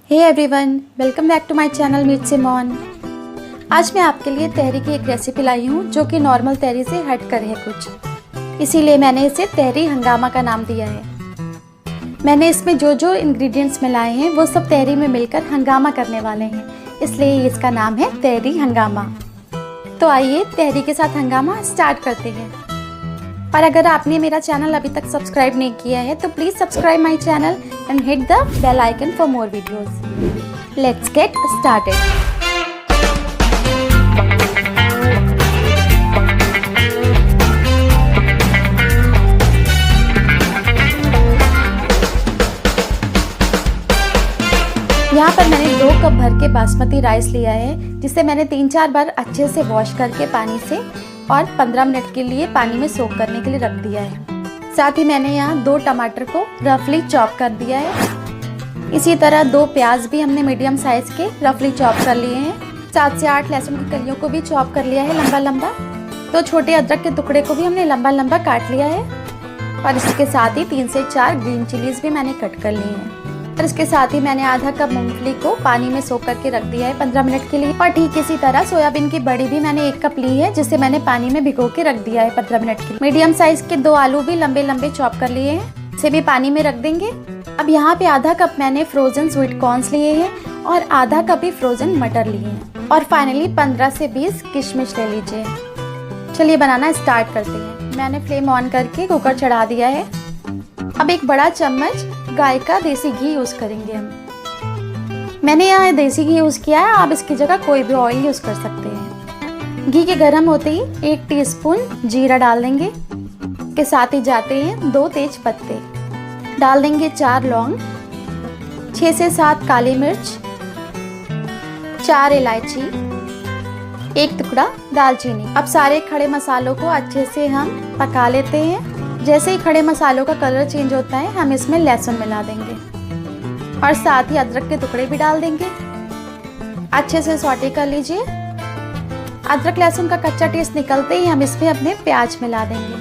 Hey everyone, welcome back to my channel meet Simone. आज मैं आपके लिए तहरी की एक रेसिपी लाई हूँ जो कि नॉर्मल तहरी से हट कर है कुछ, इसीलिए मैंने इसे तहरी हंगामा का नाम दिया है। मैंने इसमें जो जो इंग्रेडिएंट्स मिलाए हैं वो सब तहरी में मिलकर हंगामा करने वाले हैं, इसलिए इसका नाम है तहरी हंगामा। तो आइए तहरी के साथ हंगामा स्टार्ट करते हैं। और अगर आपने मेरा चैनल अभी तक सब्सक्राइब नहीं किया है तो please subscribe my channel and hit the bell icon for more videos. Let's get started. यहाँ पर मैंने 2 कप भर के बासमती राइस लिया है, जिसे मैंने 3-4 बार अच्छे से वॉश करके पानी से और 15 मिनट के लिए पानी में सोक करने के लिए रख दिया है। साथ ही मैंने यहाँ 2 टमाटर को रफली चॉप कर दिया है। इसी तरह 2 प्याज भी हमने मीडियम साइज के रफली चॉप कर लिए हैं। 7 से 8 लहसुन की कलियों को भी चॉप कर लिया है लंबा लंबा। 2 छोटे अदरक के टुकड़े को भी हमने लंबा लंबा काट लिया है। और इसके साथ ही 3 से 4 ग्रीन चिलीज भी मैंने कट कर लिए हैं। और इसके साथ ही मैंने आधा कप मूंगफली को पानी में सोक करके रख दिया है 15 मिनट के लिए। और ठीक इसी तरह सोयाबीन की बड़ी भी मैंने 1 कप ली है, जिसे मैंने पानी में भिगो के रख दिया है 15 मिनट के लिए। मीडियम साइज के 2 आलू भी लंबे लंबे चॉप कर लिए हैं, इसे भी पानी में रख देंगे। अब यहाँ पे आधा कप मैंने फ्रोजन स्वीट कॉर्न्स लिए हैं और आधा कप ही फ्रोजन मटर लिए हैं। और फाइनली 15 से 20 किशमिश ले लीजिए। चलिए बनाना स्टार्ट करते हैं। मैंने फ्लेम ऑन करके कुकर चढ़ा दिया है। अब 1 बड़ा चम्मच गाय का देसी घी यूज करेंगे हम। मैंने यहाँ देसी घी यूज किया है, आप इसकी जगह कोई भी ऑयल यूज कर सकते हैं। घी के गर्म होते ही 1 टीस्पून जीरा डाल देंगे। के साथ ही जाते हैं 2 तेज पत्ते, डाल देंगे 4 लौंग, 6 से 7 काली मिर्च, 4 इलायची, 1 टुकड़ा दालचीनी। अब सारे खड़े मसालों को अच्छे से हम पका लेते हैं। जैसे ही खड़े मसालों का कलर चेंज होता है हम इसमें लहसुन मिला देंगे और साथ ही अदरक के टुकड़े भी डाल देंगे। अच्छे से सौटे कर लीजिए। अदरक लहसुन का कच्चा टेस्ट निकलते ही हम इसमें अपने प्याज मिला देंगे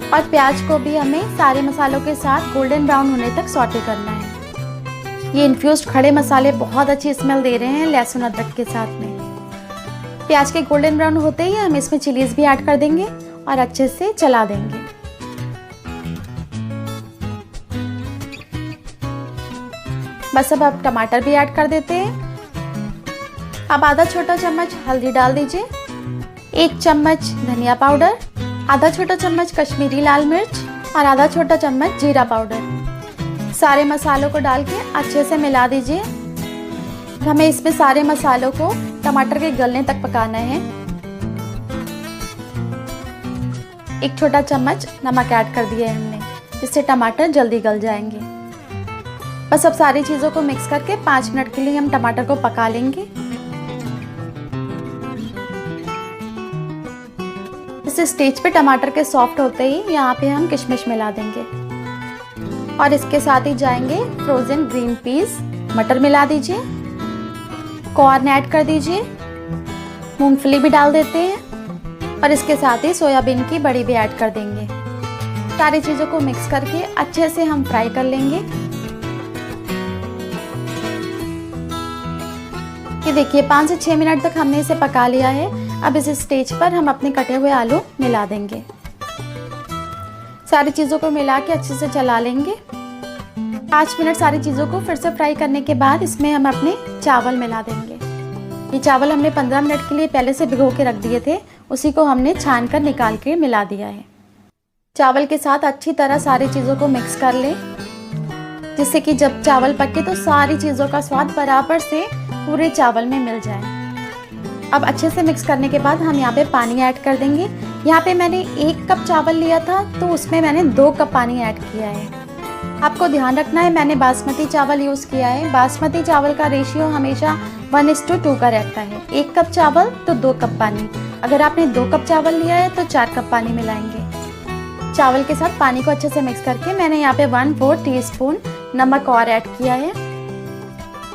और प्याज को भी हमें सारे मसालों के साथ गोल्डन ब्राउन होने तक सौटे करना है। ये इन्फ्यूज्ड खड़े मसाले बहुत अच्छी स्मेल दे रहे हैं लहसुन अदरक के साथ में। प्याज के गोल्डन ब्राउन होते ही हम इसमें चिलीज भी ऐड कर देंगे और अच्छे से चला देंगे। बस अब टमाटर भी ऐड कर देते हैं। अब आधा छोटा चम्मच हल्दी डाल दीजिए, 1 चम्मच धनिया पाउडर, आधा छोटा चम्मच कश्मीरी लाल मिर्च और आधा छोटा चम्मच जीरा पाउडर। सारे मसालों को डाल के अच्छे से मिला दीजिए। हमें इसमें सारे मसालों को टमाटर के गलने तक पकाना है। 1 छोटा चम्मच नमक ऐड कर दिया है हमने, जिससे टमाटर जल्दी गल जाएंगे। बस अब सारी चीज़ों को मिक्स करके 5 मिनट के लिए हम टमाटर को पका लेंगे। इस स्टेज पे टमाटर के सॉफ्ट होते ही यहाँ पे हम किशमिश मिला देंगे और इसके साथ ही जाएंगे फ्रोजन ग्रीन पीस, मटर मिला दीजिए, कॉर्न ऐड कर दीजिए, मूंगफली भी डाल देते हैं और इसके साथ ही सोयाबीन की बड़ी भी ऐड कर देंगे। सारी चीज़ों को मिक्स करके अच्छे से हम फ्राई कर लेंगे। ये देखिए 5 से 6 मिनट तक हमने इसे पका लिया है। अब इस स्टेज पर हम अपने कटे हुए आलू मिला देंगे। सारी चीज़ों को मिला के अच्छे से चला लेंगे। 5 मिनट सारी चीज़ों को फिर से फ्राई करने के बाद इसमें हम अपने चावल मिला देंगे। ये चावल हमने 15 मिनट के लिए पहले से भिगो के रख दिए थे, उसी को हमने छान कर निकाल के मिला दिया है। चावल के साथ अच्छी तरह सारी चीज़ों को मिक्स कर लें, जिससे कि जब चावल पके तो सारी चीज़ों का स्वाद बराबर से पूरे चावल में मिल जाए। अब अच्छे से मिक्स करने के बाद हम यहाँ पे पानी ऐड कर देंगे। यहाँ पे मैंने 1 कप चावल लिया था तो उसमें मैंने 2 कप पानी ऐड किया है। आपको ध्यान रखना है मैंने बासमती चावल यूज़ किया है। बासमती चावल का रेशियो हमेशा 1:2 का रहता है। 1 कप चावल तो 2 कप पानी। अगर आपने 2 कप चावल लिया है तो 4 कप पानी मिलाएंगे। चावल के साथ पानी को अच्छे से मिक्स करके मैंने यहाँ पे 1/4 टीस्पून नमक और ऐड किया है।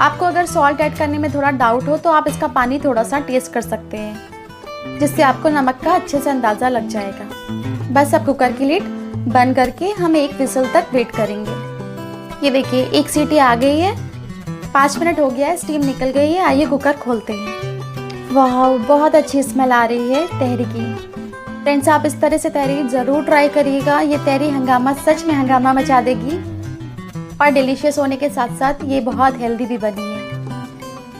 आपको अगर सॉल्ट ऐड करने में थोड़ा डाउट हो तो आप इसका पानी थोड़ा सा टेस्ट कर सकते हैं, जिससे आपको नमक का अच्छे से अंदाज़ा लग जाएगा। बस अब कुकर की लिड बंद करके हम 1 विसल तक वेट करेंगे। ये देखिए 1 सीटी आ गई है। 5 मिनट हो गया है, स्टीम निकल गई है। आइए कुकर खोलते हैं। वाह, बहुत अच्छी स्मेल आ रही है तहरी की। फ्रेंड्स, आप इस तरह से तहरी ज़रूर ट्राई करिएगा। ये तहरी हंगामा सच में हंगामा मचा देगी और डिलीशियस होने के साथ साथ ये बहुत हेल्दी भी बनी है।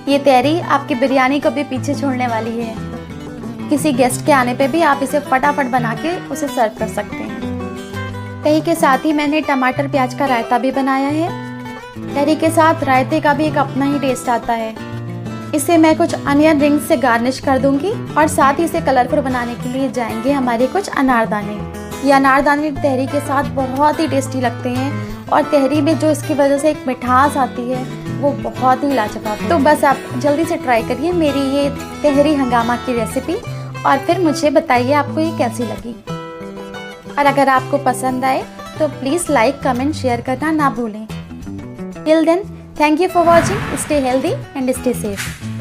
ये तहरी आपकी बिरयानी को भी पीछे छोड़ने वाली है। किसी गेस्ट के आने पे भी आप इसे फटाफट बना के उसे सर्व कर सकते हैं। तहरी के साथ ही मैंने टमाटर प्याज का रायता भी बनाया है। तहरी के साथ रायते का भी एक अपना ही टेस्ट आता है। इसे मैं कुछ अनियन रिंग्स से गार्निश कर दूंगी और साथ ही इसे कलरफुल बनाने के लिए जाएंगे हमारे कुछ अनारदाने। ये अनारदाने तहरी के साथ बहुत ही टेस्टी लगते हैं और तहरी में जो इसकी वजह से एक मिठास आती है वो बहुत ही लाजवाब। तो बस आप जल्दी से ट्राई करिए मेरी ये तहरी हंगामा की रेसिपी और फिर मुझे बताइए आपको ये कैसी लगी। और अगर आपको पसंद आए तो प्लीज़ लाइक, कमेंट, शेयर करना ना भूलें। Till then, thank you for watching. Stay healthy and stay safe.